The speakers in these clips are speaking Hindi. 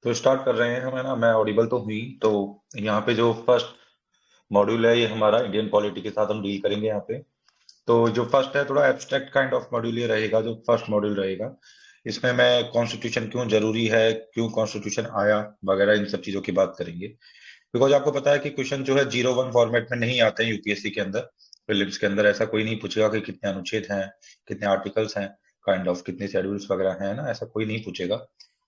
तो स्टार्ट कर रहे हैं हम, है ना। मैं ऑडिबल तो हुई तो यहाँ पे जो फर्स्ट मॉड्यूल है ये हमारा इंडियन पॉलिटी के साथ हम डील करेंगे यहाँ पे। तो जो फर्स्ट है थोड़ा एब्स्ट्रैक्ट काइंड ऑफ मॉड्यूल ये रहेगा, जो फर्स्ट मॉड्यूल रहेगा। इसमें मैं कॉन्स्टिट्यूशन क्यों जरूरी है, क्यों कॉन्स्टिट्यूशन आया, वगैरह इन सब चीजों की बात करेंगे। बिकॉज आपको पता है कि क्वेश्चन जो है 0-1 फॉर्मेट में नहीं आते हैं यूपीएससी के अंदर। प्रीलिम्स के अंदर ऐसा कोई नहीं पूछेगा कि कितने अनुच्छेद हैं, कितने आर्टिकल्स हैं, काइंड ऑफ कितने शेड्यूल्स वगैरह हैं ना, ऐसा कोई नहीं पूछेगा।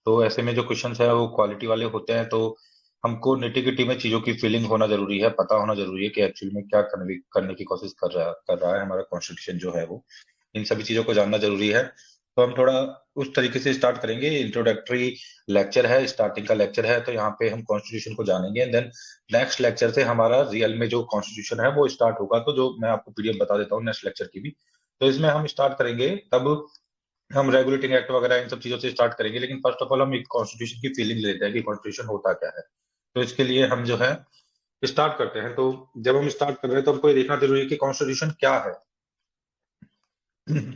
तो ऐसे में जो क्वेश्चंस है वो क्वालिटी वाले होते हैं। तो हमको निटिगिटी में चीजों की फीलिंग होना जरूरी है, पता होना जरूरी है कि एक्चुअली में क्या करने की कोशिश कर रहा है हमारा कॉन्स्टिट्यूशन जो है वो। इन सभी चीजों को जानना जरूरी है। तो हम थोड़ा उस तरीके से स्टार्ट करेंगे। इंट्रोडक्टरी लेक्चर है, स्टार्टिंग का लेक्चर है, तो यहाँ पे हम कॉन्स्टिट्यूशन को जानेंगे। देन नेक्स्ट लेक्चर से हमारा रियल में जो कॉन्स्टिट्यूशन है वो स्टार्ट होगा। तो जो मैं आपको पीडीएफ बता देता हूँ नेक्स्ट लेक्चर की भी। तो इसमें हम स्टार्ट करेंगे तब हम रेगुलेटिंग एक्ट वगैरह इन सब चीजों से स्टार्ट करेंगे। लेकिन फर्स्ट ऑफ ऑल हम एक कॉन्स्टिट्यूशन की फीलिंग लेते हैं कि कॉन्स्टिट्यूशन होता क्या है। तो इसके लिए हम जो है स्टार्ट करते हैं। तो जब हम स्टार्ट कर रहे हैं तो हमको ये देखना जरूरी है कि कॉन्स्टिट्यूशन क्या है,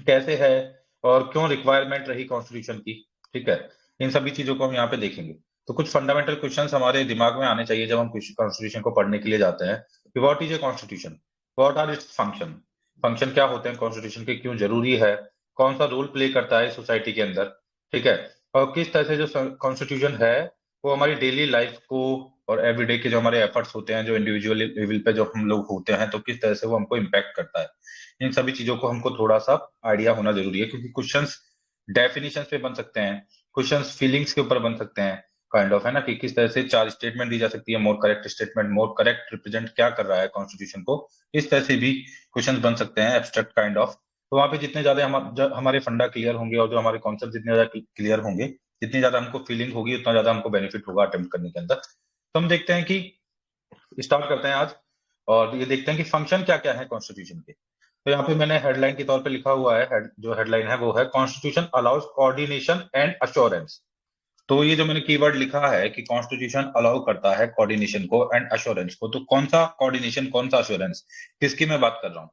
कैसे है, और क्यों रिक्वायरमेंट रही कॉन्स्टिट्यूशन की। ठीक है, इन सभी चीजों को हम यहाँ पे देखेंगे। तो कुछ फंडामेंटल क्वेश्चंस हमारे दिमाग में आने चाहिए जब हम कॉन्स्टिट्यूशन को पढ़ने के लिए जाते हैं कि what is a constitution, what are its function, function क्या होते हैं कॉन्स्टिट्यूशन के, क्यों जरूरी है, कौन सा रोल प्ले करता है सोसाइटी के अंदर। ठीक है, और किस तरह से जो कॉन्स्टिट्यूशन है वो हमारी डेली लाइफ को और एवरीडे के जो हमारे एफर्ट्स होते हैं, जो इंडिविजुअल लेवल पे जो हम लोग होते हैं, तो किस तरह से वो हमको इम्पैक्ट करता है। इन सभी चीजों को हमको थोड़ा सा आइडिया होना जरूरी है, क्योंकि क्वेश्चंस डेफिनेशन पे बन सकते हैं, क्वेश्चंस फीलिंग्स के ऊपर बन सकते हैं, काइंड ऑफ, है ना, कि किस तरह से चार स्टेटमेंट दी जा सकती है, more correct statement, more correct represent क्या कर रहा है कॉन्स्टिट्यूशन को। इस तरह से भी क्वेश्चंस बन सकते हैं, एब्स्ट्रैक्ट काइंड ऑफ। तो वहां पे जितने ज्यादा हमारे फंडा क्लियर होंगे और जो हमारे कॉन्सेप्ट जितने ज्यादा क्लियर होंगे, जितनी ज्यादा हमको फीलिंग होगी, उतना ज्यादा हमको बेनिफिट होगा अटेम्प्ट करने के अंदर। तो हम देखते हैं कि स्टार्ट करते हैं आज, और ये देखते हैं कि फंक्शन क्या क्या है कॉन्स्टिट्यूशन के। तो यहाँ पे मैंने हेडलाइन के तौर पे लिखा हुआ है, जो हेडलाइन है वो है constitution allows coordination and assurance. तो ये जो मैंने कीवर्ड लिखा है कि कॉन्स्टिट्यूशन अलाउ करता है कोऑर्डिनेशन को एंड अश्योरेंस को, तो कौन सा कोऑर्डिनेशन, कौन सा अश्योरेंस, किसकी मैं बात कर रहा हूँ।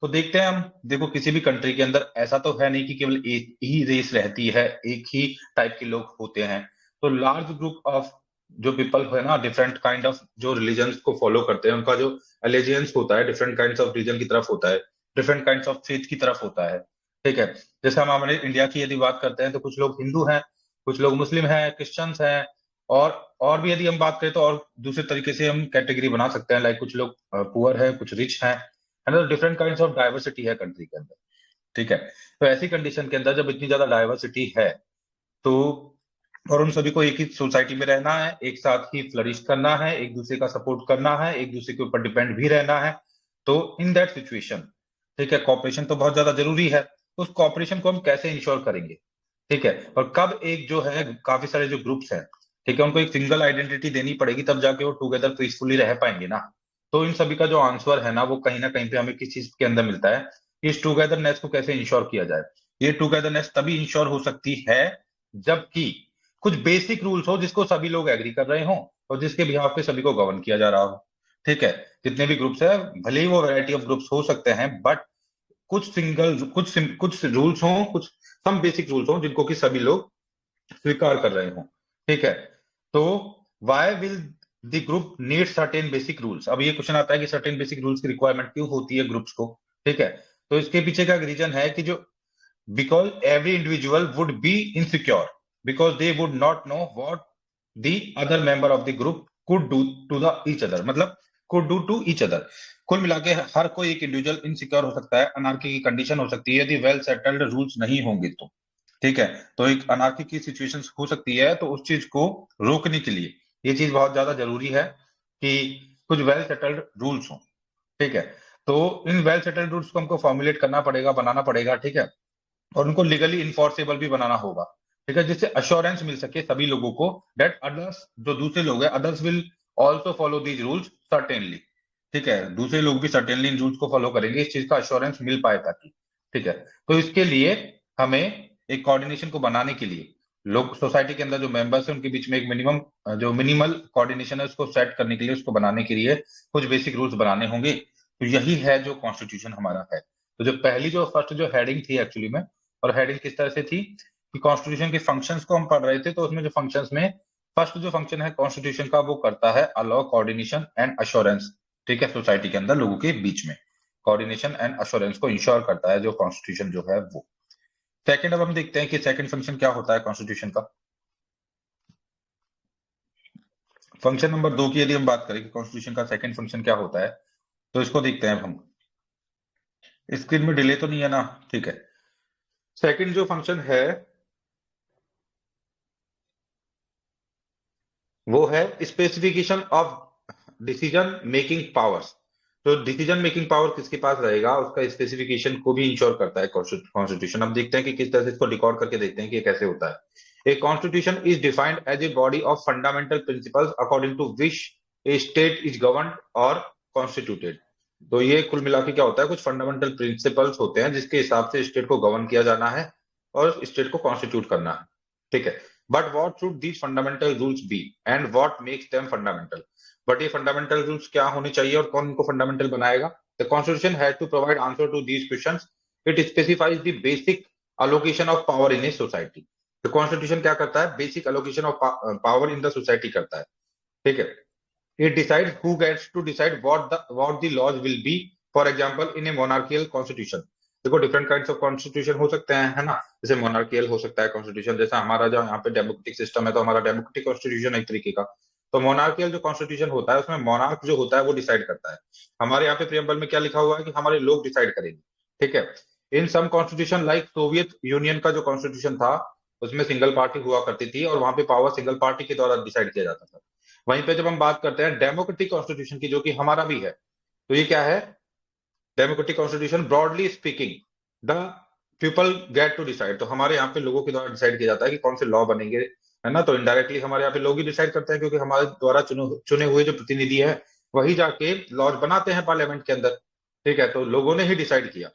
तो देखते हैं हम। देखो, किसी भी कंट्री के अंदर ऐसा तो है नहीं कि केवल एक ही रेस रहती है, एक ही टाइप के लोग होते हैं। तो लार्ज ग्रुप ऑफ जो पीपल है ना, डिफरेंट काइंड ऑफ जो रिलीजन्स को फॉलो करते हैं, उनका जो एलिजियंस होता है डिफरेंट काइंड्स ऑफ रिलीजन की तरफ होता है, डिफरेंट काइंड्स ऑफ फेथ की तरफ होता है। ठीक है, जैसे हम हमारे इंडिया की यदि बात करते हैं तो कुछ लोग हिंदू हैं, कुछ लोग मुस्लिम हैं, क्रिश्चियंस हैं, और भी यदि हम बात करें तो और दूसरे तरीके से हम कैटेगरी बना सकते हैं, लाइक कुछ लोग पुअर है, कुछ रिच हैं, है ना। डिफरेंट काइंड्स ऑफ डाइवर्सिटी है कंट्री के अंदर। ठीक है, तो ऐसी कंडीशन के अंदर जब इतनी ज्यादा डाइवर्सिटी है, तो और उन सभी को एक ही सोसाइटी में रहना है, एक साथ ही फ्लरिश करना है, एक दूसरे का सपोर्ट करना है, एक दूसरे के ऊपर डिपेंड भी रहना है। तो इन दैट सिचुएशन, ठीक है, कॉपरेशन तो बहुत ज्यादा जरूरी है। उस कॉपरेशन को हम कैसे इंश्योर करेंगे। ठीक है, और कब एक जो है काफी सारे जो ग्रुप्स हैं, ठीक है, उनको एक सिंगल आइडेंटिटी देनी पड़ेगी, तब जाके वो टुगेदर पीसफुली रह पाएंगे ना। तो इन सभी का जो आंसर है ना, वो कहीं ना कहीं पे हमें किस चीज के अंदर मिलता है कि इस टुगेदरनेस को कैसे इंश्योर किया जाए। ये टुगेदरनेस तभी इंश्योर हो सकती है जबकि कुछ बेसिक रूल्स हो जिसको सभी लोग एग्री कर रहे हो और जिसके बिहाफ पे सभी को गवर्न किया जा रहा हो। ठीक है, जितने भी ग्रुप्स है, भले ही वो वैरायटी ऑफ ग्रुप्स हो सकते हैं, बट कुछ रूल्स हों, कुछ सम बेसिक रूल्स हों जिनको कि सभी लोग स्वीकार कर रहे हों। ठीक है, तो why will the group need certain basic rules. अब ये क्वेश्चन आता है कि सर्टेन बेसिक रूल्स की रिक्वायरमेंट क्यों होती है ग्रुप्स को। ठीक है, तो इसके पीछे का रीजन है कि जो because every individual would be insecure because they would not know what the other member of the group could do to the each other, मतलब could do to each other। कुल मिला के हर कोई एक इंडिविजुअल इनसिक्योर हो सकता है, अनार्की की कंडीशन हो सकती है यदि वेल सेटल्ड रूल्स नहीं होंगे तो। ठीक है, तो एक अनार्की की सिचुएशन हो सकती है, तो उस चीज को रोकने के लिए ये चीज बहुत ज्यादा जरूरी है कि कुछ वेल सेटल्ड रूल्स हो। ठीक है, तो इन वेल सेटल्ड रूल्स को हमको फॉर्मुलेट करना पड़ेगा, बनाना पड़ेगा। ठीक है, और उनको लीगली इन्फोर्सेबल भी बनाना होगा। ठीक है, जिससे अश्योरेंस मिल सके सभी लोगों को दैट अदर्स, जो दूसरे लोग हैं, others will also follow these rules certainly. ठीक है, दूसरे लोग भी सर्टेनली इन रूल्स को फॉलो करेंगे, इस चीज का अश्योरेंस मिल पाए ताकि। ठीक है, तो इसके लिए हमें एक कोऑर्डिनेशन को बनाने के लिए लोग सोसाइटी के अंदर जो मेंबर्स हैं उनके बीच में एक मिनिमम, जो मिनिमल कोऑर्डिनेशन है उसको सेट करने के लिए, उसको बनाने के लिए कुछ बेसिक रूल्स बनाने होंगे। तो यही है जो कॉन्स्टिट्यूशन हमारा है। तो जो पहली जो फर्स्ट जो हेडिंग थी एक्चुअली में, और हेडिंग किस तरह से थी कि कॉन्स्टिट्यूशन के फंक्शंस को हम पढ़ रहे थे, तो उसमें जो फंक्शंस में फर्स्ट जो फंक्शन है कॉन्स्टिट्यूशन का वो करता है अलाउ कोऑर्डिनेशन एंड अश्योरेंस, ठीक है, सोसाइटी के अंदर लोगों के बीच में कोऑर्डिनेशन एंड अश्योरेंस को इंश्योर करता है जो कॉन्स्टिट्यूशन जो है वो। सेकंड अब हम देखते हैं कि सेकंड फंक्शन क्या होता है कॉन्स्टिट्यूशन का। फंक्शन नंबर 2 की यदि हम बात करें कि कॉन्स्टिट्यूशन का सेकंड फंक्शन क्या होता है, तो इसको देखते हैं अब हम। स्क्रीन में डिले तो नहीं है ना? ठीक है। सेकंड जो फंक्शन है वो है specification of decision making powers. तो डिसीजन मेकिंग पावर किसके पास रहेगा उसका स्पेसिफिकेशन को भी इंश्योर करता है कॉन्स्टिट्यूशन। अब देखते हैं कि किस तरह से इसको रिकॉर्ड करके देखते हैं कि ये कैसे होता है। A constitution is defined as a body of fundamental principles according to which a state is govern और कॉन्स्टिट्यूटेड। तो ये कुल मिला के क्या होता है, कुछ फंडामेंटल प्रिंसिपल्स होते हैं जिसके हिसाब से स्टेट को गवर्न किया जाना है और स्टेट को कॉन्स्टिट्यूट करना है, ठीक है। But what should these fundamental rules be and what makes them fundamental. But ये फंडामेंटल रूल्स क्या होने चाहिए और कौन इनको फंडामेंटल बनाएगा? The constitution has to provide answer to these questions. It specifies the basic allocation of power in a society. तो कॉन्स्टिट्यूशन क्या करता है? Basic allocation of power in the society करता है, ठीक है। It decides who gets to decide what the laws will be. For example, in a monarchical constitution, देखो डिफरेंट काइंड्स ऑफ कॉन्स्टिट्यूशन हो सकते हैं, है ना। जैसे मोनार्कियल हो सकता है कॉन्स्टिट्यूशन, जैसा हमारा जो यहाँ पे डेमोक्रेटिक सिस्टम है तो हमारा डेमोक्रेटिक कॉन्स्टिट्यूशन एक तरीके का। तो मोनार्कियल जो कॉन्स्टिट्यूशन होता है उसमें मोनार्क जो होता है वो डिसाइड करता है। हमारे यहाँ पे प्रियम्बल में क्या लिखा हुआ है कि हमारे लोग डिसाइड करेंगे, ठीक है। इन सम कॉन्स्टिट्यूशन लाइक सोवियत यूनियन का जो कॉन्स्टिट्यूशन था उसमें सिंगल पार्टी हुआ करती थी और वहां पे पावर सिंगल पार्टी के द्वारा डिसाइड किया जाता था। वहीं पे जब हम बात करते हैं डेमोक्रेटिक कॉन्स्टिट्यूशन की जो कि हमारा भी है, तो ये क्या है? Democratic constitution broadly speaking the people get to decide. तो हमारे यहाँ पे लोगों के द्वारा डिसाइड किया जाता है कि कौन से लॉ बनेंगे, है ना। तो इनडायरेक्टली हमारे यहाँ पे लोग ही डिसाइड करते हैं क्योंकि हमारे द्वारा चुने हुए जो प्रतिनिधि है वही जाके लॉज बनाते हैं पार्लियामेंट के अंदर, ठीक है। तो लोगों ने ही डिसाइड किया।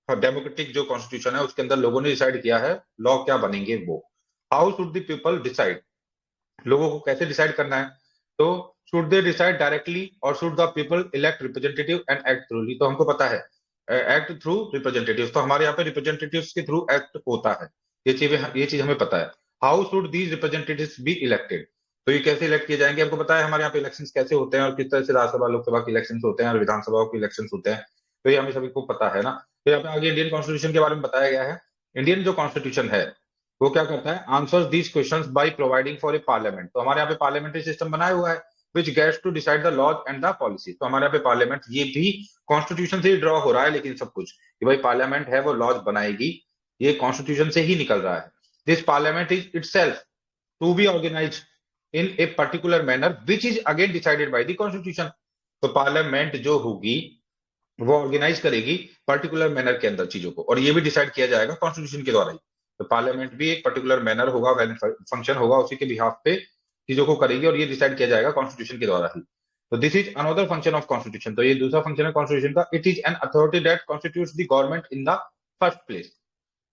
और डेमोक्रेटिक जो कॉन्स्टिट्यूशन है उसके अंदर लोगों ने डिसाइड किया है लॉ क्या बनेंगे वो। How should the people decide? लोगों को कैसे डिसाइड करना है? तो शुड दे डिसाइड डायरेक्टली और should the people elect representative and act through? तो हमको पता है एक्ट थ्रू रिप्रेजेंटेटिव, तो हमारे यहाँ पे रिप्रेजेंटेटिव्स के थ्रू एक्ट होता है। ये चीज हमें पता है। How should these representatives be elected? तो ये कैसे इलेक्ट किए जाएंगे हमको पता है। हमारे यहाँ पे इलेक्शंस कैसे होते हैं और किस तरह से राज्यसभा लोकसभा के इलेक्शंस होते हैं और विधानसभा के इलेक्शंस होते हैं, तो ये हमें सभी को पता है ना। तो यहाँ पे आगे इंडियन कॉन्स्टिट्यूशन के बारे में बताया गया है। इंडियन जो कॉन्स्टिट्यूशन है वो क्या करता है? Answers these questions by providing for a parliament. तो हमारे यहाँ पे पार्लियामेंट्री सिस्टम बनाया हुआ है which gets to decide the laws and the policy. तो हमारे यहाँ पे पार्लियामेंट ये भी कॉन्स्टिट्यूशन से ही ड्रॉ हो रहा है, लेकिन सब कुछ कि भाई पार्लियामेंट है वो लॉज बनाएगी, ये कॉन्स्टिट्यूशन से ही निकल रहा है। This parliament is itself to be organize in a particular manner which is again decided by the constitution. तो पार्लियामेंट जो होगी वो ऑर्गेनाइज करेगी पर्टिकुलर मैनर के अंदर चीजों को, और ये भी डिसाइड किया जाएगा कॉन्स्टिट्यूशन के द्वारा ही। तो पार्लियामेंट भी एक पर्टिकुलर मैनर होगा, वैलिड फंक्शन होगा, उसी के बिहाफ पे चीजों को करेगी और ये डिसाइड किया जाएगा कॉन्स्टिट्यूशन के द्वारा ही। तो this is another function of constitution. तो ये दूसरा फंक्शन है कॉन्स्टिट्यूशन का। It is an authority that constitutes the government in the first place.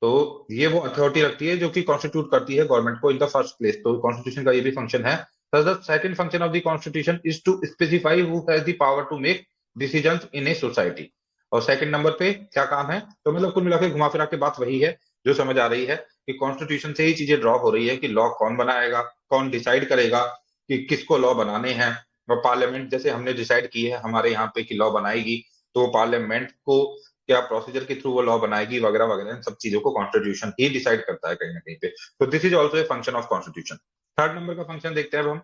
तो ये वो अथॉरिटी रखती है जो कि कॉन्स्टिट्यूट करती है गवर्नमेंट को इन द फर्स्ट प्लेस। तो कॉन्स्टिट्यूशन का ये भी फंक्शन है। The second function of the constitution is to specify who has the power to make decisions in a society. और सेकंड नंबर पे क्या काम है? तो मतलब कुल मिला के घुमा फिरा के बात वही है जो समझ आ रही है कि कॉन्स्टिट्यूशन से ही चीजें ड्रॉ हो रही है कि लॉ कौन बनाएगा, कौन डिसाइड करेगा कि किसको लॉ बनाने हैं। और पार्लियामेंट जैसे हमने डिसाइड की है हमारे यहाँ पे कि लॉ बनाएगी, तो पार्लियामेंट को क्या प्रोसीजर के थ्रू वो लॉ बनाएगी वगैरह वगैरह, इन सब चीजों को कॉन्स्टिट्यूशन ही डिसाइड करता है कहीं ना कहीं पे। तो this is also a function of constitution. Third number का फंक्शन देखते हैं अब हम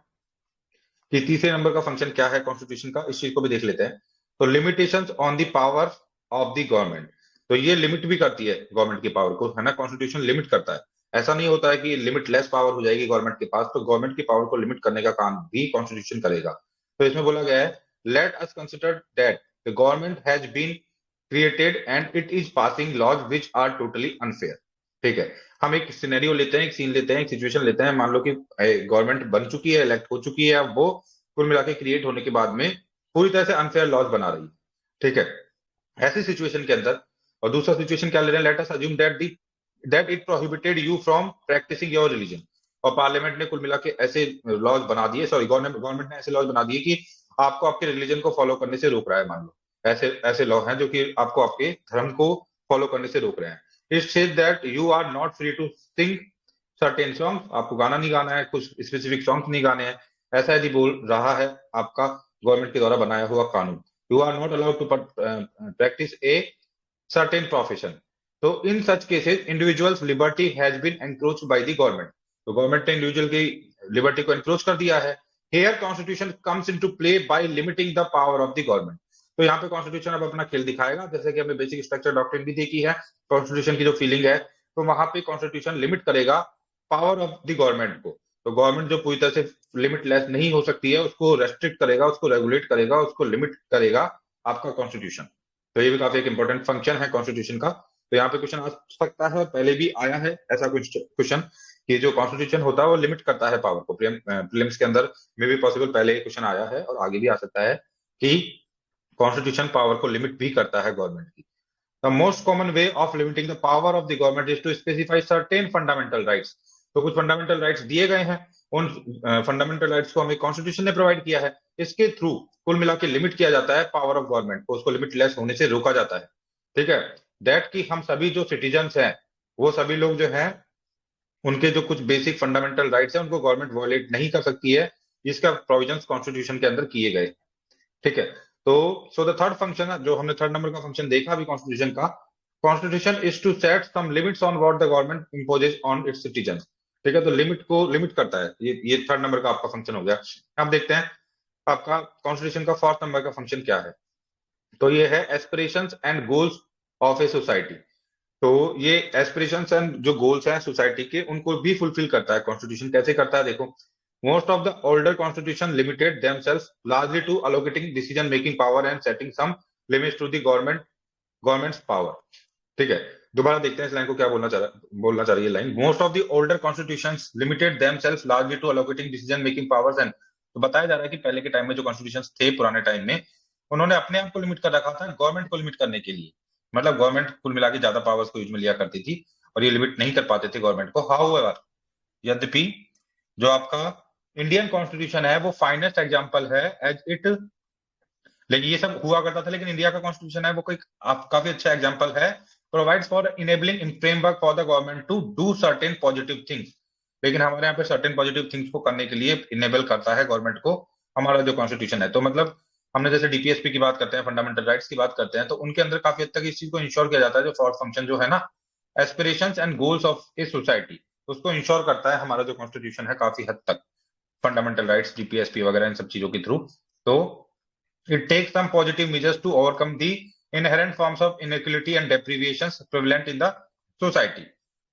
कि तीसरे नंबर का फंक्शन क्या है कॉन्स्टिट्यूशन का, इस चीज को भी देख लेते हैं। तो limitations on the power of the government. तो ये लिमिट भी करती है गवर्नमेंट की पावर को, है ना। कॉन्स्टिट्यूशन लिमिट करता है। ऐसा नहीं होता है कि लिमिटलेस पावर हो जाएगी गवर्नमेंट के पास, तो गवर्नमेंट की पावर को लिमिट करने का काम भी कॉन्स्टिट्यूशन करेगा। तो इसमें बोला गया है let us consider that the government has been created and it is passing laws which are totally unfair. ठीक है, हम एक सिनेरियो लेते हैं, एक सीन लेते हैं, एक सिचुएशन लेते हैं। मान लो कि गवर्नमेंट बन चुकी है, इलेक्ट हो चुकी है, अब वो कुल मिला के क्रिएट होने के बाद में पूरी तरह से अनफेयर लॉज बना रही है, ठीक है। ऐसी सिचुएशन के अंदर, और दूसरा सिचुएशन क्या ले रहे हैं, let us assume that it prohibited you from practising your religion. और पार्लियामेंट ने कुल मिला के ऐसे लॉज बना दिए, सॉरी गवर्नमेंट ने ऐसे लॉज बना दिए कि आपको आपके रिलीजन को फॉलो करने से रोक रहा है। मान लो ऐसे ऐसे लॉ हैं जो कि आपको आपके धर्म को फॉलो करने से रोक रहे हैं। It says that you are not free to think certain song, आपको गाना नहीं गाना है, कुछ स्पेसिफिक सॉन्ग नहीं गाने हैं, ऐसा यदि बोल रहा है आपका गवर्नमेंट के द्वारा बनाया हुआ कानून, you are not allowed to practice a certain profession. तो in such cases individuals liberty has been encroach by the government. तो गवर्नमेंट ने इंडिविजुअल की लिबर्टी को एनक्रोच कर दिया है। Here constitution comes into play by limiting the power of the government. तो यहाँ पे कॉन्स्टिट्यूशन अब अपना खेल दिखाएगा, जैसे कि हमने बेसिक स्ट्रक्चर डॉक्ट्रिन भी देखी है, कॉन्स्टिट्यूशन की जो फीलिंग है, तो वहां पे कॉन्स्टिट्यूशन लिमिट करेगा पावर ऑफ द गवर्नमेंट को। तो गवर्नमेंट जो पूरी तरह से लिमिटलेस नहीं हो सकती है, उसको रेस्ट्रिक्ट करेगा, उसको रेगुलेट करेगा, उसको लिमिट करेगा आपका कॉन्स्टिट्यूशन। तो ये भी काफी एक इंपॉर्टेंट फंक्शन है कॉन्स्टिट्यूशन का। तो यहाँ पे क्वेश्चन आ सकता है, पहले भी आया है ऐसा कुछ क्वेश्चन, कि जो कॉन्स्टिट्यूशन होता है वो लिमिट करता है पावर को। प्रीलिम्स के अंदर में भी पॉसिबल पहले क्वेश्चन आया है और आगे भी आ सकता है कि कॉन्स्टिट्यूशन पावर को लिमिट भी करता है गवर्नमेंट की। The most common way of limiting the power of the government is to specify certain fundamental rights. तो कुछ फंडामेंटल राइट्स दिए गए हैं, उन फंडामेंटल राइट्स को हमें कॉन्स्टिट्यूशन ने प्रोवाइड किया है। इसके थ्रू कुल मिला के लिमिट किया जाता है पावर ऑफ गवर्नमेंट को, उसको लिमिटलेस होने से रोका जाता है। ठीक है, दैट कि हम सभी जो सिटीजन्स हैं, वो सभी लोग जो हैं, उनके जो कुछ बेसिक फंडामेंटल राइट्स हैं उनको गवर्नमेंट वायलेट नहीं कर सकती है। इसका प्रोविजंस कॉन्स्टिट्यूशन के अंदर किए गए। ठीक है, तो सो द थर्ड फंक्शन, जो हमने थर्ड नंबर का फंक्शन देखा अभी कॉन्स्टिट्यूशन का, constitution is to set some limits on what the government imposes on its citizen. ठीक है, तो लिमिट को लिमिट करता है, ये थर्ड नंबर का आपका फंक्शन हो गया। अब देखते हैं आपका कॉन्स्टिट्यूशन का फोर्थ नंबर का फंक्शन क्या है। तो ये है aspirations and goals of a society. तो ये एस्पिरेशंस एंड जो गोल्स हैं सोसाइटी के, उनको भी फुलफिल करता है कॉन्स्टिट्यूशन। कैसे करता है देखो, most of the older constitution limited themselves largely to allocating decision making power and setting some limits to the government's power. ठीक है, दोबारा देखते हैं इस लाइन को क्या बोलना चाह रही है line. Most of the older constitutions limited themselves largely to allocating decision making powers and, तो बताया जा रहा है कि पहले के टाइम में जो कॉन्स्टिट्यूशंस थे पुराने टाइम में, उन्होंने अपने आप को लिमिट कर रखा था गवर्नमेंट को लिमिट करने के लिए। मतलब गवर्नमेंट कुल मिला के ज्यादा पावर्स को यूज में लिया करती थी और ये लिमिट नहीं कर पाते थे गवर्नमेंट को। हाउएवर, यद्यपि जो आपका इंडियन कॉन्स्टिट्यूशन है वो फाइनेस्ट एग्जांपल है एज इट, लेकिन ये सब हुआ करता था, लेकिन इंडिया का कॉन्स्टिट्यूशन है वो कोई काफी अच्छा एग्जांपल है। Provides for enabling in framework for the government to do certain positive things. लेकिन हमारे यहाँ पे सर्टेन पॉजिटिव थिंग्स को करने के लिए इनेबल करता है गवर्नमेंट को हमारा जो कॉन्स्टिट्यूशन है। तो मतलब हमने जैसे डीपीएसपी की बात करते हैं, फंडामेंटल राइट्स की बात करते हैं, तो उनके अंदर काफी हद तक इस चीज को इंश्योर किया जाता है। जो फोर्थ फंक्शन जो है ना, aspirations and goals of a society, उसको इंश्योर करता है हमारा जो कॉन्स्टिट्यूशन है काफी हद तक, फंडामेंटल राइट्स, डीपीएसपी वगैरह इन सब चीजों के थ्रू। तो it takes some positive measures to overcome the inherent forms of inequality and deprivations prevalent in the society।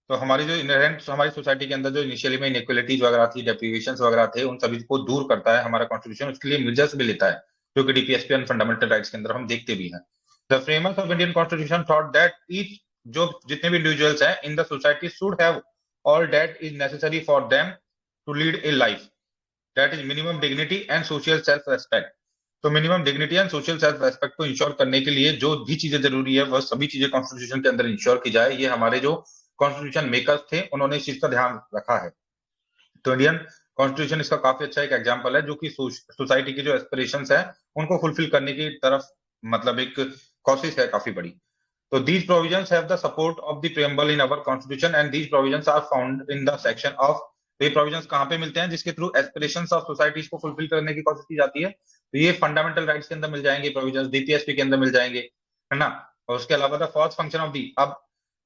तो हमारी जो इनहेरेंट हमारी सोसाइटी के अंदर जो इनिशियली में इनइक्वलिटीज वगैरह थी, डेप्रिवेशंस वगैरह थे, उन सभी को दूर करता है हमारा कॉन्स्टिट्यूशन। उसके लिए मेजर्स भी लेता है, जो कि डीपीएसपी एंड फंडामेंटल राइट्स के अंदर हम देखते भी हैं। The framers of Indian constitution thought that each, जो जितने भी इंडिविजुअल्स हैं in the society should have all that is necessary for them to lead a life that is minimum dignity and social self respect. तो minimum dignity and social self respect को इंश्योर करने के लिए जो भी चीजें जरूरी है वह सभी चीजें कॉन्स्टिट्यूशन के अंदर इंश्योर की जाए। ये हमारे जो कॉन्स्टिट्यूशन मेकर्स थे उन्होंने इस चीज का ध्यान रखा है। तो इंडियन कॉन्स्टिट्यूशन इसका काफी अच्छा एक एग्जाम्पल है, जो कि सोसाइटी की जो एस्पिरेशंस है उनको फुलफिल करने की तरफ मतलब एक कोशिश है काफी बड़ी। तो these provisions have the support of the preamble in our constitution and these provisions are found in the section of, तो ये प्रोविजंस कहाँ पे मिलते हैं जिसके थ्रू एस्पिरेशंस ऑफ सोसाइटीज को फुलफिल करने की कोशिश की जाती है। तो ये फंडामेंटल राइट्स के अंदर मिल जाएंगे, प्रोविजंस डीपीएसपी के अंदर मिल जाएंगे, है ना। और उसके अलावा the fourth function of the, अब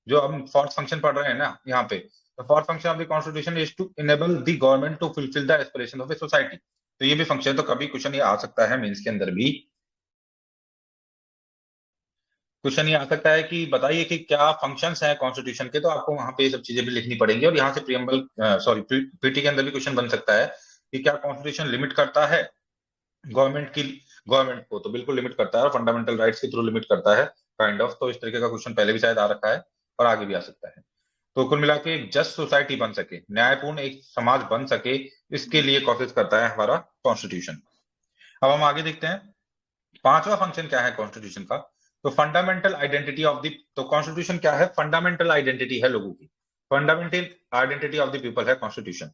जो हम फोर्थ फंक्शन पढ़ रहे हैं ना यहाँ पे, the fourth function of the constitution is to enable the government to fulfil the aspiration of a society. तो ये भी फंक्शन, तो कभी क्वेश्चन ये आ सकता है मेंस के अंदर भी, क्वेश्चन ये आ सकता है कि बताइए कि क्या फंक्शंस हैं कॉन्स्टिट्यूशन के। तो आपको वहां पे ये सब चीजें भी लिखनी पड़ेंगी और यहाँ से प्रियम्बल सॉरी पीटी के अंदर भी क्वेश्चन बन सकता है कि क्या कॉन्स्टिट्यूशन लिमिट करता है गवर्नमेंट को। तो बिल्कुल लिमिट करता है और फंडामेंटल राइट्स के थ्रू लिमिट करता है काइंड ऑफ। तो इस तरीके का क्वेश्चन पहले भी शायद आ रखा है और आगे भी आ सकता है। तो कुल मिला के एक जस्ट सोसाइटी बन सके, न्यायपूर्ण एक समाज बन सके, इसके लिए कोशिश करता है हमारा कॉन्स्टिट्यूशन। अब हम आगे देखते हैं पांचवा फंक्शन क्या है कॉन्स्टिट्यूशन का। तो फंडामेंटल आइडेंटिटी ऑफ द, तो कॉन्स्टिट्यूशन क्या है, फंडामेंटल आइडेंटिटी है लोगों की, fundamental identity of the people है कॉन्स्टिट्यूशन।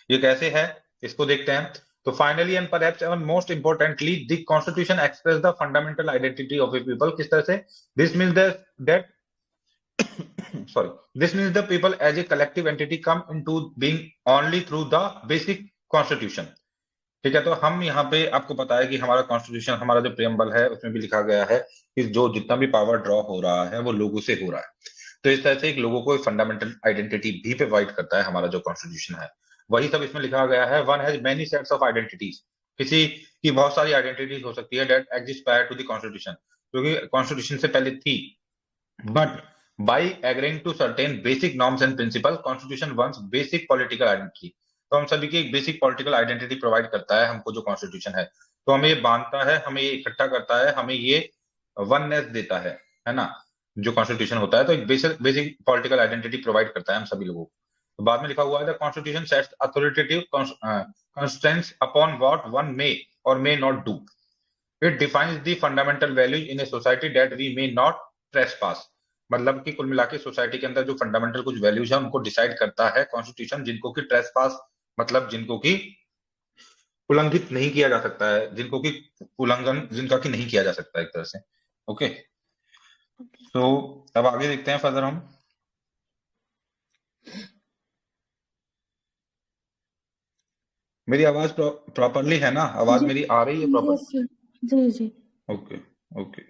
ये कैसे है इसको देखते हैं। तो finally and perhaps even most importantly the constitution express the fundamental identity of a people. किस तरह से, this means that sorry, this means the people as a collective entity come into being only through the basic constitution. ठीक है, तो हम यहाँ पे आपको पता है कि हमारा कॉन्स्टिट्यूशन, हमारा जो प्रेम्बल है उसमें भी लिखा गया है कि जो जितना भी पावर ड्रॉ हो रहा है वो लोगों से हो रहा है। तो इस तरह से एक लोगों को फंडामेंटल आइडेंटिटी भी प्रोवाइड करता है हमारा जो कॉन्स्टिट्यूशन है। वही सब इसमें लिखा गया है, one has many sets of identities, किसी की बहुत सारी आइडेंटिटीज हो सकती है that exist prior to the constitution, क्योंकि कॉन्स्टिट्यूशन से पहले थी। But by agreeing to certain basic norms and principle, constitution one's basic political identity. तो हम सभी की एक बेसिक पॉलिटिकल आइडेंटिटी प्रोवाइड करता है हमको जो कॉन्स्टिट्यूशन है। तो हमें ये बांधता है, हमें ये इकट्ठा करता है, हमें ये वननेस देता है ना। जो कॉन्स्टिट्यूशन होता है तो एक basic basic political identity provide करता है हम सभी लोगों को। तो बाद में लिखा हुआ है the constitution sets authoritative constraints upon what one may or may not do. It defines the fundamental values in a society that we may not trespass. मतलब कि कुल मिला के सोसाइटी के अंदर जो फंडामेंटल कुछ वैल्यूज है उनको डिसाइड करता है कॉन्स्टिट्यूशन, जिनको कि ट्रेसपास मतलब जिनको कि उल्लंघित नहीं किया जा सकता है, जिनको कि उल्लंघन जिनका कि नहीं किया जा सकता है एक तरह से। ओके, तो अब आगे देखते हैं फर्दर हम। मेरी आवाज प्रॉपरली है ना? आवाज मेरी आ रही है प्रॉपर? यस सर, जी जी। Okay okay.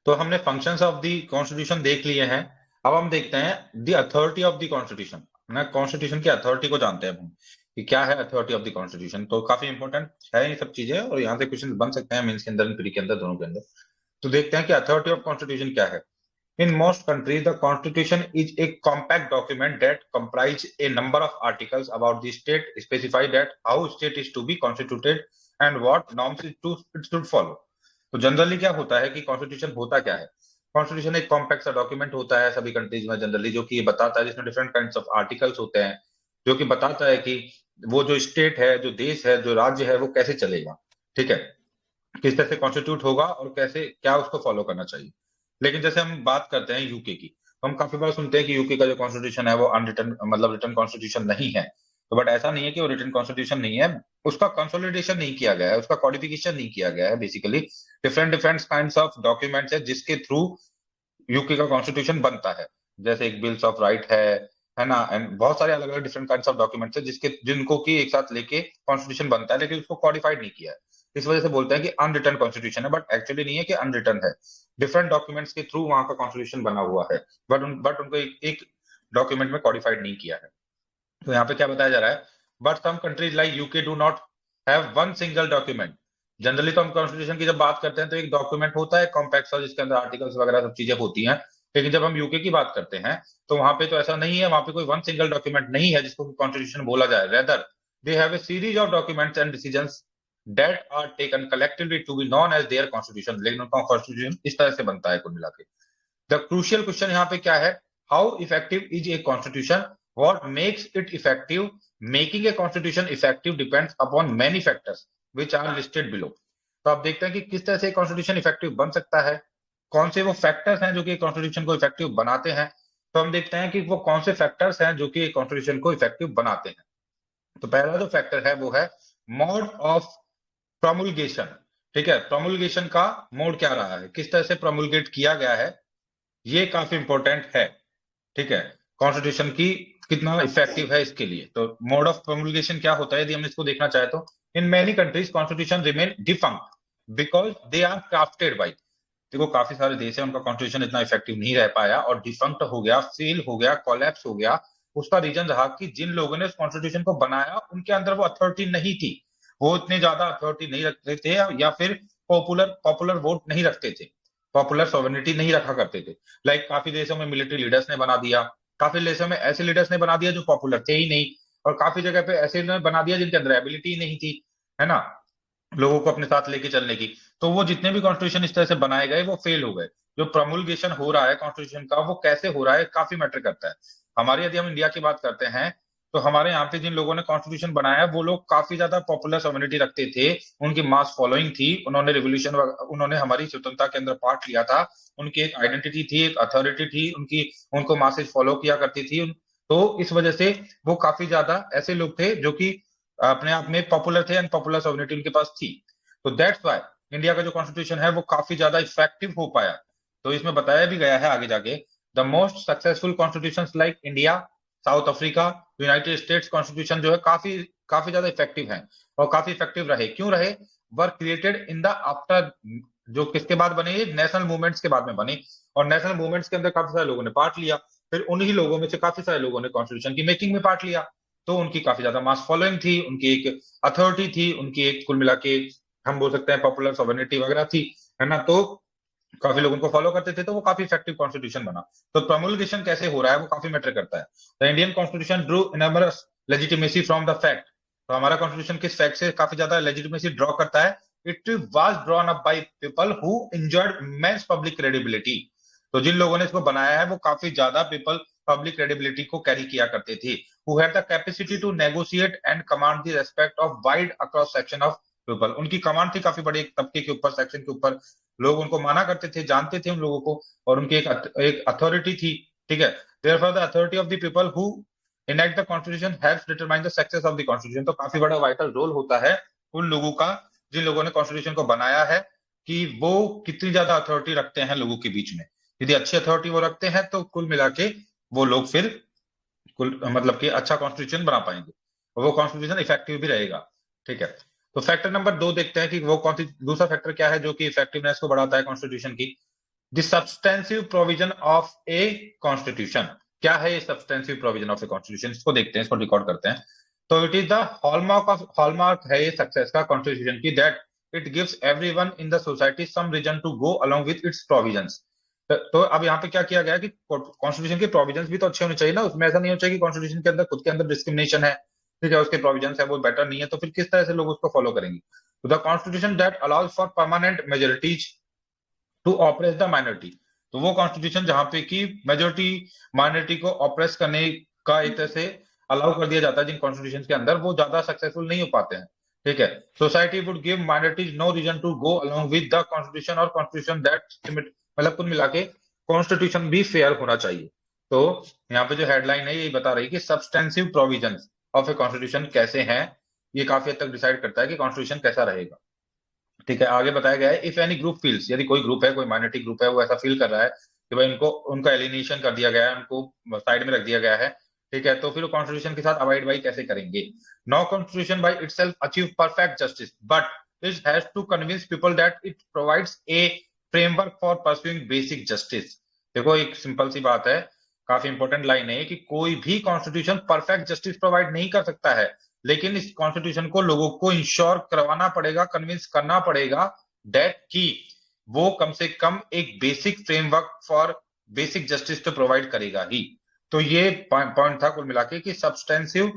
तो हमने फंक्शंस ऑफ द कॉन्स्टिट्यूशन देख लिए हैं। अब हम देखते हैं the authority of the constitution ना। कॉन्स्टिट्यूशन की अथॉरिटी को जानते हैं हम कि क्या है अथॉरिटी ऑफ द कॉन्स्टिट्यूशन। तो काफी इंपॉर्टेंट है ये सब चीजें, और यहाँ से क्वेश्चन बन सकते हैं मेंस के अंदर, प्री के अंदर, दोनों के अंदर। तो देखते हैं कि अथॉरिटी ऑफ कॉन्स्टिट्यूशन क्या है। In most countries, the constitution is a compact document that comprises a number of articles about the state, specify that how state is to be constituted and what norms it should follow. तो जनरली क्या होता है कि कॉन्स्टिट्यूशन होता क्या है? कॉन्स्टिट्यूशन एक कॉम्पैक्ट सा डॉक्यूमेंट होता है सभी कंट्रीज में जनरली, जो कि ये बताता है, जिसमें डिफरेंट काइंड्स ऑफ आर्टिकल्स होते हैं, जो कि बताता है कि वो जो स्टेट है, जो देश है, जो राज्य है, वो कैसे चलेगा। ठीक है, किस तरह से कॉन्स्टिट्यूट होगा और कैसे क्या उसको फॉलो करना चाहिए। लेकिन जैसे हम बात करते हैं यूके की, तो हम काफी बार सुनते हैं कि यूके का जो कॉन्स्टिट्यूशन है वो अनरिटन, मतलब रिटन कॉन्स्टिट्यूशन नहीं है। तो बट ऐसा नहीं है कि वो रिटन कॉन्स्टिट्यूशन नहीं है, उसका कंसोलिडेशन नहीं किया गया है, उसका कॉडिफिकेशन नहीं किया गया है। Basically different different kinds of documents है जिसके थ्रू यूके का कॉन्स्टिट्यूशन बनता है। जैसे एक बिल्स ऑफ राइट है ना, एंड बहुत सारे अलग अलग डिफरेंट काइंड्स ऑफ डॉक्यूमेंट्स है जिसके जिनको की एक साथ लेके कॉन्स्टिट्यूशन बनता है, लेकिन उसको कॉडिफाइड नहीं किया है। इस वजह से बोलते हैं कि अनरिटन कॉन्स्टिट्यूशन है, बट एक्चुअली नहीं है कि अनरिटन है। डिफरेंट डॉक्यूमेंट्स के थ्रू वहां का कॉन्स्टिट्यूशन बना हुआ है, बट उनको एक डॉक्यूमेंट में कॉडिफाइड नहीं किया है। तो यहाँ पे क्या बताया जा रहा है, but some countries like UK do not have one single document. Generally तो हम कॉन्स्टिट्यूशन की जब बात करते हैं तो एक डॉक्यूमेंट होता है कॉम्पैक्ट सा, जिसके अंदर आर्टिकल्स वगैरह सब चीजें होती हैं। लेकिन जब हम यूके की बात करते हैं तो वहां पे तो ऐसा नहीं है, वहां पे कोई वन सिंगल डॉक्यूमेंट नहीं है जिसको कॉन्स्टिट्यूशन बोला जाए। Rather they have a series of documents and decisions that are taken collectively to be known as their constitution. लेकिन उनका कॉन्स्टिट्यूशन इस तरह से बनता है कुल मिला के। द क्रूशियल क्वेश्चन यहाँ पे क्या है, how effective is a constitution, what makes it effective. Making a constitution effective depends upon many factors which are listed below. तो आप देखते हैं कि किस तरह से कॉन्स्टिट्यूशन इफेक्टिव बन सकता है, कौन से वो फैक्टर्स हैं जो कि कॉन्स्टिट्यूशन को इफेक्टिव बनाते हैं। तो हम देखते हैं कि वो कौन से फैक्टर्स हैं जो कि कॉन्स्टिट्यूशन को इफेक्टिव बनाते हैं। तो पहला जो फैक्टर है वो है मोड ऑफ प्रोमुलगेशन। ठीक है, प्रोमुलगेशन का मोड क्या रहा है, किस तरह से प्रोमुलगेट किया गया है, ये काफी इंपॉर्टेंट है। ठीक है, कॉन्स्टिट्यूशन की कितना इफेक्टिव है इसके लिए। तो मोड ऑफ प्रोमुलगेशन क्या होता है, यदि हम इसको देखना चाहे तो in many countries constitution remain defunct because they are crafted by. देखो काफी सारे देश है उनका कॉन्स्टिट्यूशन इतना इफेक्टिव नहीं रह पाया और डिफंक्ट हो गया, फेल हो गया, कोलैप्स हो गया। उसका रीजन रहा कि जिन लोगों ने उस कॉन्स्टिट्यूशन को बनाया उनके अंदर वो अथॉरिटी नहीं थी, वो इतने ज्यादा अथॉरिटी नहीं रखते थे, या फिर पॉपुलर पॉपुलर वोट नहीं रखते थे, पॉपुलर सॉवरेनिटी नहीं रखा करते थे। लाइक काफी देशों में मिलिट्री लीडर्स ने बना दिया, काफी देशों में ऐसे लीडर्स ने बना दिया जो पॉपुलर थे ही नहीं, और काफी जगह पे ऐसे ने बना दिया जिनके अंदर एबिलिटी नहीं थी, है ना, लोगों को अपने साथ लेके चलने की। तो वो जितने भी कॉन्स्टिट्यूशन इस तरह से बनाए गए वो फेल हो गए। जो प्रमोलगेशन हो रहा है कॉन्स्टिट्यूशन का वो कैसे हो रहा है काफी मैटर करता है। हमारे यदि हम इंडिया की बात करते हैं तो हमारे यहाँ पे जिन लोगों ने कॉन्स्टिट्यूशन बनाया वो लोग काफी ज्यादा पॉपुलर कम्युनिटी रखते थे, उनकी मास फॉलोइंग थी, उन्होंने रिवोल्यूशन, उन्होंने हमारी स्वतंत्रता के अंदर पार्ट लिया था, उनकी एक आइडेंटिटी थी, एक अथॉरिटी थी उनकी, उनको मासेज फॉलो किया करती थी। तो इस वजह से वो काफी ज्यादा ऐसे लोग थे जो कि अपने आप में पॉपुलर थे एंड पॉपुलर सोवर्निटी उनके पास थी। तो दैट्स व्हाई इंडिया का जो कॉन्स्टिट्यूशन है वो काफी ज्यादा इफेक्टिव हो पाया। तो इसमें बताया भी गया है आगे जाके, the most successful constitution like India, south Africa, United states constitution जो है काफी काफी ज्यादा इफेक्टिव है और काफी इफेक्टिव रहे। क्यों रहे? वर क्रिएटेड इन द आफ्टर, जो किसके बाद बने? ये नेशनल मूवमेंट्स के बाद में बने, और नेशनल मूवमेंट्स के अंदर काफी सारे लोगों ने पार्ट लिया। फिर उन्हीं लोगों में से काफी सारे लोगों ने कॉन्स्टिट्यूशन की मेकिंग में पार्ट लिया। तो उनकी काफी ज्यादा मास फॉलोइंग थी, उनकी एक अथॉरिटी थी, उनकी एक कुल मिला के हम बोल सकते हैं पॉपुलर सॉवरेनिटी वगैरह थी, है ना। तो काफी लोग उनको फॉलो करते थे, तो वो काफी इफेक्टिव कॉन्स्टिट्यूशन बना। तो प्रोमुलगेशन कैसे हो रहा है वो काफी मैटर करता है। The Indian constitution drew enormous legitimacy from the fact. तो हमारा कॉन्स्टिट्यूशन किस फैक्ट से काफी ज्यादा लेजिटिमेसी ड्रॉ करता है? It was drawn up by people who enjoyed immense public credibility. तो जिन लोगों ने इसको बनाया है वो काफी ज्यादा पीपल पब्लिक क्रेडिबिलिटी को कैरी किया करते थे, who had the capacity to negotiate and command the respect of wide across section of people. उनकी कमांड थी काफी बड़े तबके के ऊपर, सेक्शन के ऊपर, लोग उनको माना करते थे, जानते थे उन लोगों को, और उनकी एक अथॉरिटी थी। ठीक है, therefore the authority of the people who enact the constitution helps determine the success of the constitution. तो काफी बड़ा वाइटल रोल होता है उन लोगों का जिन लोगों ने कॉन्स्टिट्यूशन को बनाया है, कि वो कितनी ज्यादा अथॉरिटी रखते हैं लोगों के बीच में। यदि अच्छी अथॉरिटी वो रखते हैं तो कुल मिला के वो लोग फिर कुल मतलब कि अच्छा कॉन्स्टिट्यूशन बना पाएंगे, और वो कॉन्स्टिट्यूशन इफेक्टिव भी रहेगा। ठीक है, तो फैक्टर नंबर 2 देखते हैं कि वो कौन सी दूसरा फैक्टर क्या है जो कि इफेक्टिवनेस को बढ़ाता है कॉन्स्टिट्यूशन की। The substantive provision of a constitution. क्या है ये substantive provision of a constitution? इसको देखते हैं, इसको रिकॉर्ड करते हैं। तो इट इज द हॉलमार्क है ये सक्सेस का कॉन्स्टिट्यूशन की, that it gives everyone in the society some reason to go along with its provisions. तो अब यहाँ पे क्या किया गया कि कॉन्स्टिट्यूशन के प्रोविजंस भी तो अच्छे होने चाहिए ना, उसमें ऐसा नहीं होना चाहिए कि कॉन्स्टिट्यूशन के अंदर खुद के अंदर डिस्क्रिमिनेशन है, ठीक है, उसके प्रोविजंस है वो बेटर नहीं है, तो फिर किस तरह से लोग उसको फॉलो करेंगे? तो the constitution that allows for permanent majorities to oppress the minority. तो वो कॉन्स्टिट्यूशन जहां पे कि मेजोरिटी माइनॉरिटी को ऑपरेस करने का एक तरह से अलाउ कर दिया जाता है, जिन कॉन्स्टिट्यूशन के अंदर वो ज्यादा सक्सेसफुल नहीं हो पाते हैं। ठीक है, society would give minorities no reason to go along with the constitution, और कॉन्स्टिट्यूशन दैट मतलब कुल मिला के कॉन्स्टिट्यूशन भी फेयर होना चाहिए। तो यहाँ पे जो हेडलाइन है ये बता रही है कि substantive provisions of a constitution कैसे हैं, ये काफी हद तक डिसाइड करता है कि कॉन्स्टिट्यूशन कैसा रहेगा। ठीक है, आगे बताया गया है, इफ एनी ग्रुप फील्स, यदि कोई ग्रुप है, कोई माइनॉरिटी ग्रुप है, वो ऐसा फील कर रहा है कि भाई इनको उनका एलिनेशन कर दिया गया है, उनको साइड में रख दिया गया है, ठीक है, तो फिर वो कॉन्स्टिट्यूशन के साथ अवॉइड बाई कैसे करेंगे? No constitution by itself achieve perfect justice, but it has to convince people that it provides a framework for pursuing basic justice. देखो एक सिंपल सी बात है, काफी इंपॉर्टेंट लाइन है कि कोई भी कॉन्स्टिट्यूशन परफेक्ट जस्टिस प्रोवाइड नहीं कर सकता है, लेकिन इस कॉन्स्टिट्यूशन को लोगों को इंश्योर करवाना पड़ेगा, कन्विंस करना पड़ेगा दैट कि वो कम से कम एक basic framework for basic justice तो प्रोवाइड करेगा ही। तो ये पॉइंट था कुल मिला के कि सब्सटेंसिव,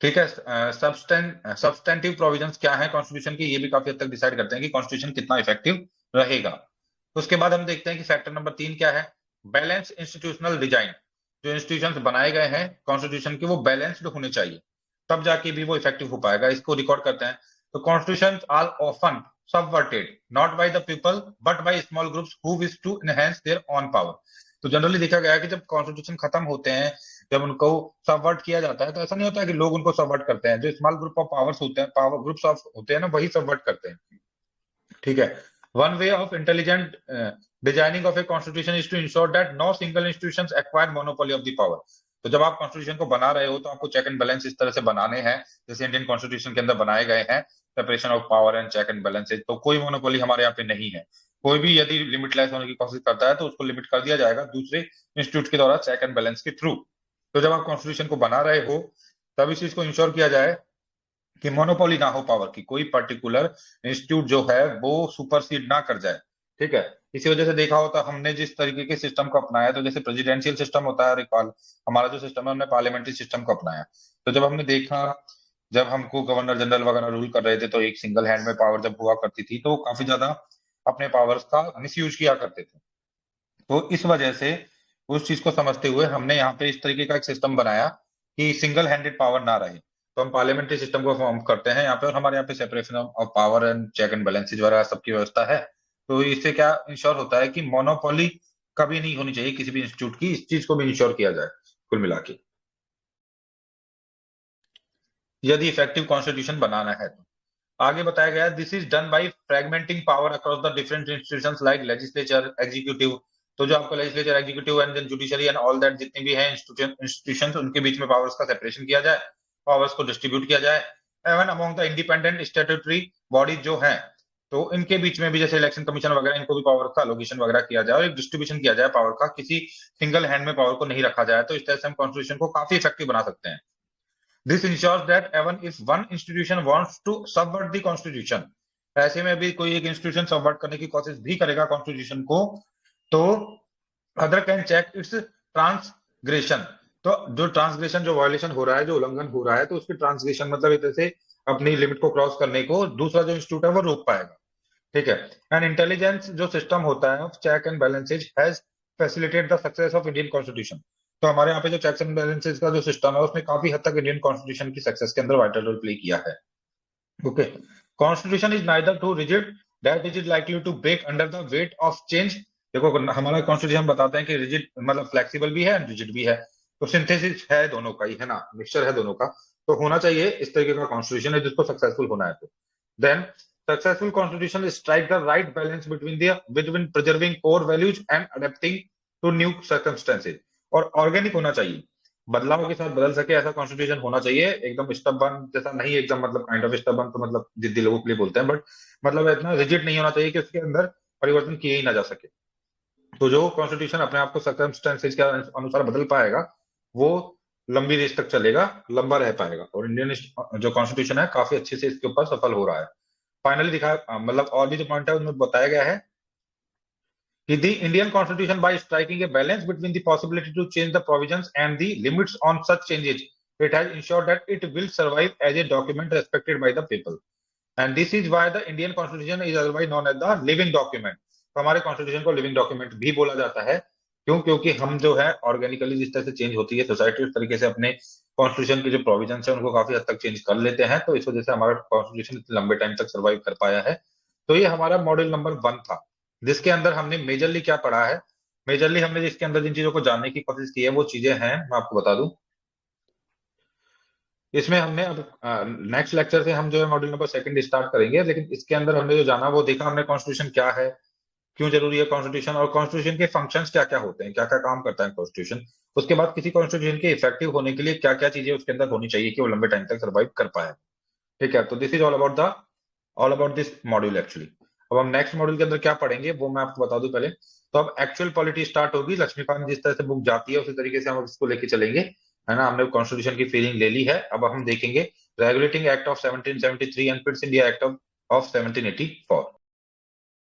ठीक है, सब्सटेंटिव प्रोविजंस क्या है कॉन्स्टिट्यूशन की, ये भी काफी हद तक डिसाइड करते हैं कि कॉन्स्टिट्यूशन कितना इफेक्टिव रहेगा। उसके बाद हम देखते हैं कि फैक्टर नंबर 3 क्या है? Balance institutional design. जो इंस्टीट्यूशन बनाए गए हैं कॉन्स्टिट्यूशन के वो बैलेंस्ड होने चाहिए, तब जाके भी वो इफेक्टिव हो पाएगा। इसको रिकॉर्ड करते हैं। तो constitution are often subverted not by the people but by small groups who wish to enhance their own power. तो जनरली देखा गया है कि जब कॉन्स्टिट्यूशन खत्म होते हैं, जब उनको सबवर्ट किया जाता है, तो ऐसा नहीं होता है कि लोग उनको सबवर्ट करते हैं, जो स्मॉल ग्रुप ऑफ पावर्स होते हैं, पावर ग्रुप्स ऑफ होते हैं ना, वही सबवर्ट करते हैं। ठीक है, one way of intelligent designing of a constitution is to ensure that no single institution acquire monopoly of the power. तो जब आप कॉन्स्टिट्यूशन को बना रहे हो तो आपको चेक एंड बैलेंस इस तरह से बनाने हैं जैसे इंडियन कॉन्स्टिट्यूशन के अंदर बनाए गए हैं, separation of power and check and balances. तो कोई मोनोपोली हमारे यहाँ पे नहीं है, कोई भी यदि लिमिटलेस होने की कोशिश करता है तो उसको लिमिट कर दिया जाएगा दूसरे इंस्टीट्यूट के द्वारा चेक एंड बैलेंस के थ्रू। तो जब आप कॉन्स्टिट्यूशन को बना रहे हो तब इस चीज को इंश्योर किया जाए कि मोनोपोली ना हो पावर की, कोई पर्टिकुलर इंस्टीट्यूट जो है वो सुपरसीड ना कर जाए। ठीक है, इसी वजह से देखा होता हमने जिस तरीके के सिस्टम को अपनाया, तो जैसे प्रेसिडेंशियल सिस्टम होता है, रिकॉल हमारा जो सिस्टम है हमने पार्लियामेंट्री सिस्टम को अपनाया। तो जब हमने देखा, जब हमको गवर्नर जनरल वगैरह रूल कर रहे थे तो एक सिंगल हैंड में पावर जब हुआ करती थी तो काफी ज्यादा अपने पावर्स का मिसयूज किया करते थे। तो इस वजह से उस चीज को समझते हुए हमने यहाँ पे इस तरीके का एक सिस्टम बनाया कि सिंगल हैंडेड पावर ना रहे। तो हम पार्लियामेंट्री सिस्टम को फॉर्म करते हैं यहाँ पे, और हमारे यहाँ पे separation of power and check and balances वगैरह सबकी व्यवस्था है। तो इससे क्या इंश्योर होता है कि मोनोपोली कभी नहीं होनी चाहिए किसी भी इंस्टीट्यूट की, इस चीज को भी इंश्योर किया जाए कुल मिला के, यदि इफेक्टिव कॉन्स्टिट्यूशन बनाना है तो। आगे बताया गया this is done by fragmenting power across the different institutions like legislature, executive. तो जो आपको legislature, executive and then judiciary and all that जितने भी हैं इंस्टीट्यूशंस, उनके बीच में पावर्स का सेपरेशन किया जाए, पावर्स को डिस्ट्रीब्यूट किया जाए। Even among the independent statutory bodies जो हैं, तो इनके बीच में भी जैसे इलेक्शन कमीशन वगैरह, इनको भी पावर का एलोकेशन वगैरह किया जाए और एक डिस्ट्रीब्यूशन किया जाए पावर का, किसी सिंगल हैंड में पावर को नहीं रखा जाए। तो इस तरह से हम कॉन्स्टिट्यूशन को काफी इफेक्टिव बना सकते हैं। This ensures that even if one institution wants to subvert the constitution, ऐसे में भी कोई एक इंस्टीट्यूशन सबवर्ट करने की कोशिश भी करेगा कॉन्स्टिट्यूशन को, तो other can check its transgression. तो जो ट्रांसग्रेशन, जो वायलेशन हो रहा है, जो उल्लंघन हो रहा है, तो उसकी ट्रांसग्रेशन मतलब एक तरह से अपनी लिमिट को क्रॉस करने को दूसरा जो इंस्टीट्यूट है वो रोक पाएगा। ठीक है। एंड इंटेलिजेंस जो सिस्टम होता है check and balances has facilitate the success of Indian constitution. तो हमारे यहाँ पे जो चेक्स एंड बैलेंसेज का जो सिस्टम है उसने काफी हद तक इंडियन कॉन्स्टिट्यूशन की सक्सेस के अंदर वाइटल रोल प्ले किया है। Okay. Constitution is neither too rigid that is likely to break under the weight of change. देखो हमारा कॉन्स्टिट्यूशन बताते हैं कि रिजिड मतलब फ्लेक्सिबल भी है एंड रिजिड भी है, तो सिंथेसिस है दोनों का ही, है ना, मिक्सचर है दोनों का। तो होना चाहिए इस तरीके का कॉन्स्टिट्यूशन है जिसको सक्सेसफुल होना है। तो then successful constitution strike the right balance between preserving core values and adapting to new circumstances। और ऑर्गेनिक होना चाहिए, बदलाव के साथ बदल सके ऐसा कॉन्स्टिट्यूशन होना चाहिए। एकदम स्टबर्न जैसा नहीं, एकदम मतलब काइंड ऑफ स्टबर्न तो मतलब जिद्दी लोगों के लिए बोलते हैं, बट मतलब इतना रिजिड नहीं होना चाहिए कि उसके अंदर परिवर्तन किए ही ना जा सके। तो जो कॉन्स्टिट्यूशन अपने आप को सर्कमस्टेंसेज के अनुसार बदल पाएगा वो लंबी रेस तक चलेगा, लंबा रह पाएगा। और इंडियन जो कॉन्स्टिट्यूशन है काफी अच्छे से इसके ऊपर सफल हो रहा है। फाइनली दिखा मतलब और भी जो पॉइंट है उनमें बताया गया है कि the Indian Constitution by striking a balance between the possibility to change the provisions and the limits on such changes, it has ensured that it will survive as a document respected by the people, and this is why the Indian Constitution is otherwise known as the living document। तो हमारे कॉन्स्टिट्यूशन को लिविंग डॉक्यूमेंट भी बोला जाता है। क्यों? क्योंकि हम जो है ऑर्गेनिकली जिस तरह से चेंज होती है सोसाइटी, उस तरीके से अपने कॉन्स्टिट्यूशन के जो प्रोविजन है उनको काफी हद तक चेंज कर लेते हैं। तो इस वजह से हमारा कॉन्स्टिट्यूशन इतने लंबे टाइम तक सर्वाइव कर पाया है। तो ये हमारा मॉड्यूल नंबर 1 था, जिसके अंदर हमने मेजरली क्या पढ़ा है। मेजरली हमने जिसके अंदर जिन चीजों को जानने की कोशिश की है वो चीजें हैं, मैं आपको बता दूं। इसमें हमने अब नेक्स्ट लेक्चर से हम जो है मॉड्यूल नंबर 2 स्टार्ट करेंगे, लेकिन इसके अंदर हमने जो जाना वो देखा हमने कॉन्स्टिट्यूशन क्या है, क्यों जरूरी है कॉन्स्टिट्यूशन, और कॉन्स्टिट्यूशन के फंक्शंस क्या क्या होते हैं, क्या क्या काम करता है कॉन्स्टिट्यूशन। उसके बाद किसी कॉन्स्टिट्यूशन के इफेक्टिव होने के लिए क्या क्या चीजें उसके अंदर होनी चाहिए कि वो लंबे टाइम तक सर्वाइव कर पाए। ठीक है। तो this is all about this module actually. अब हम नेक्स्ट मॉड्यूल के अंदर क्या पढ़ेंगे वो मैं आपको बता दूं पहले। तो अब एक्चुअल पॉलिटी स्टार्ट होगी, लक्ष्मीकांत जिस तरह से बुक जाती है उसी तरीके से हम इसको लेके चलेंगे, है ना। हमने कॉन्स्टिट्यूशन की फीलिंग ले ली है, अब हम देखेंगे regulating act of 1773 and fits India act of 1784।